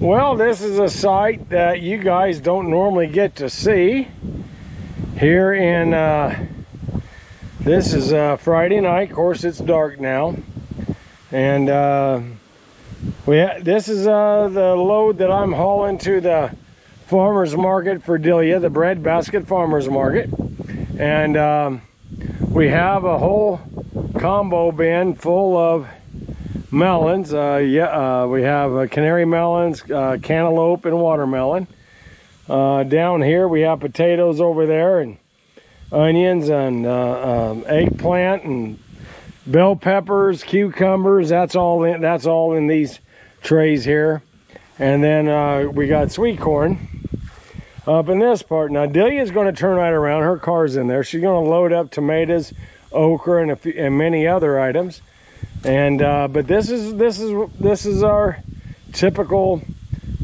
Well, this is a site that you guys don't normally get to see here in, this is Friday night. Of course, it's dark now. And this is the load that I'm hauling to the farmers market for Delia, the Breadbasket Farmers Market. And we have a whole combo bin full of melons. We have canary melons, cantaloupe, and watermelon. Down here we have potatoes over there, and onions, and eggplant, and bell peppers, cucumbers. That's all in these trays here. And then we got sweet corn up in this part. Now Delia's going to turn right around. Her car's in there. She's going to load up tomatoes, okra, and many other items. And but this is our typical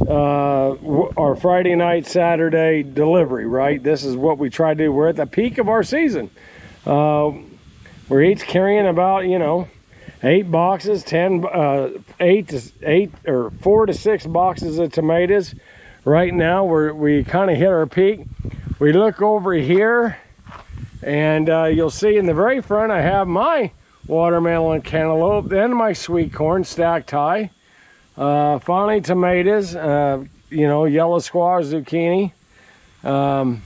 our Friday night, Saturday delivery, right? This is what we try to do. We're at the peak of our season. We're each carrying about 8 boxes, 4 to 6 boxes of tomatoes. Right now we kind of hit our peak. We look over here, and you'll see in the very front I have my watermelon, cantaloupe, then my sweet corn stacked high. Finally tomatoes, yellow squash, zucchini. Of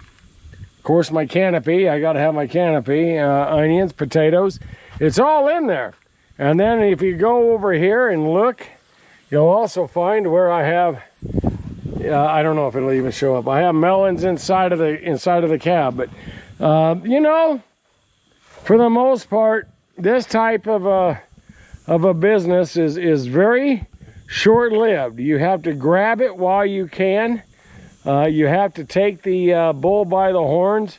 course my canopy, I gotta have my canopy, onions, potatoes. It's all in there. And then if you go over here and look, you'll also find where I have, I don't know if it'll even show up. I have melons inside of the cab, but for the most part, this type of a business is very short-lived. You have to grab it while you can. You have to take the bull by the horns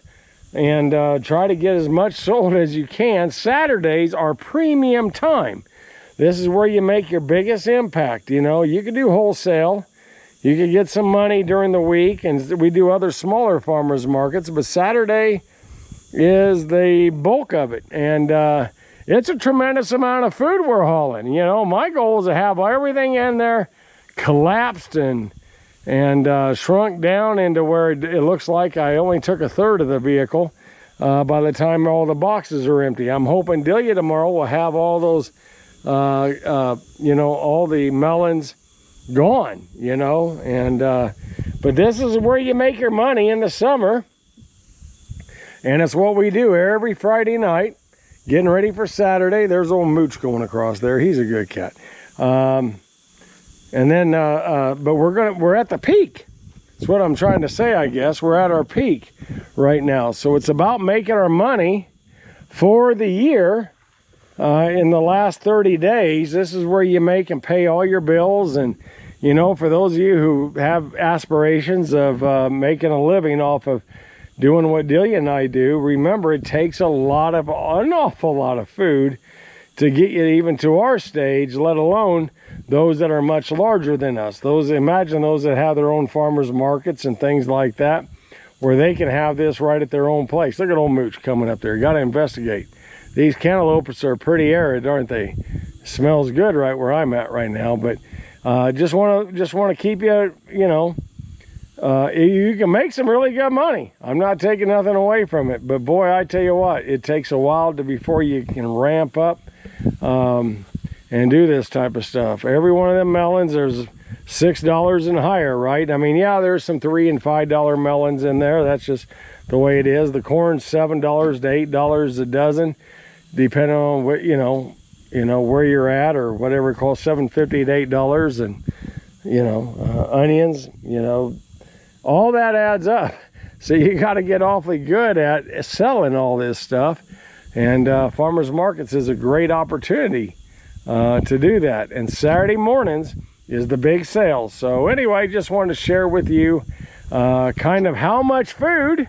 and try to get as much sold as you can. Saturdays are premium time. This is where you make your biggest impact. You can do wholesale. You can get some money during the week, and we do other smaller farmers markets, but Saturday is the bulk of it. And it's a tremendous amount of food we're hauling. My goal is to have everything in there collapsed and shrunk down into where it looks like I only took a third of the vehicle by the time all the boxes are empty. I'm hoping Delia tomorrow will have all those, all the melons gone, but this is where you make your money in the summer. And it's what we do every Friday night. Getting ready for Saturday. There's old Mooch going across there. He's a good cat. And then, but we're at the peak. That's what I'm trying to say, I guess. We're at our peak right now. So it's about making our money for the year in the last 30 days. This is where you make and pay all your bills. And, for those of you who have aspirations of making a living off of doing what Delia and I do, remember it takes an awful lot of food to get you even to our stage, let alone those that are much larger than us. Imagine those that have their own farmers markets and things like that, where they can have this right at their own place. Look at old Mooch coming up there. You got to investigate. These cantaloupes are pretty arid, aren't they? Smells good right where I'm at right now, but just want to keep you, you can make some really good money. I'm not taking nothing away from it, but boy, I tell you what, it takes a while before you can ramp up and do this type of stuff. Every one of them melons, there's $6 and higher, right? I mean, yeah, there's some $3 and $5 melons in there. That's just the way it is. The corn's $7 to $8 a dozen, depending on what where you're at, or whatever it costs, $7.50 to $8, and onions, all that adds up. So you got to get awfully good at selling all this stuff. And farmers markets is a great opportunity to do that. And Saturday mornings is the big sale. So anyway, just wanted to share with you kind of how much food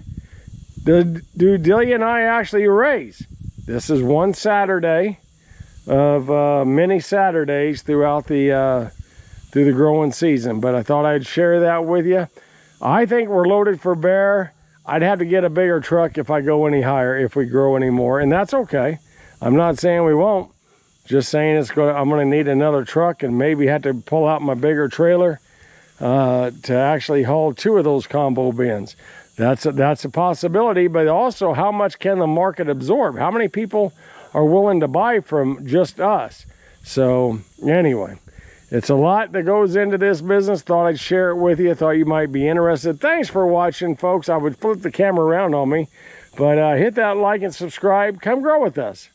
do Delia and I actually raise. This is one Saturday of many Saturdays throughout through the growing season. But I thought I'd share that with you. I think we're loaded for bear. I'd have to get a bigger truck if I go any higher, if we grow any more, and that's okay. I'm not saying we won't. Just saying I'm going to need another truck and maybe have to pull out my bigger trailer to actually haul 2 of those combo bins. That's a possibility, but also how much can the market absorb? How many people are willing to buy from just us? So anyway, it's a lot that goes into this business. Thought I'd share it with you. Thought you might be interested. Thanks for watching, folks. I would flip the camera around on me, but hit that like and subscribe. Come grow with us.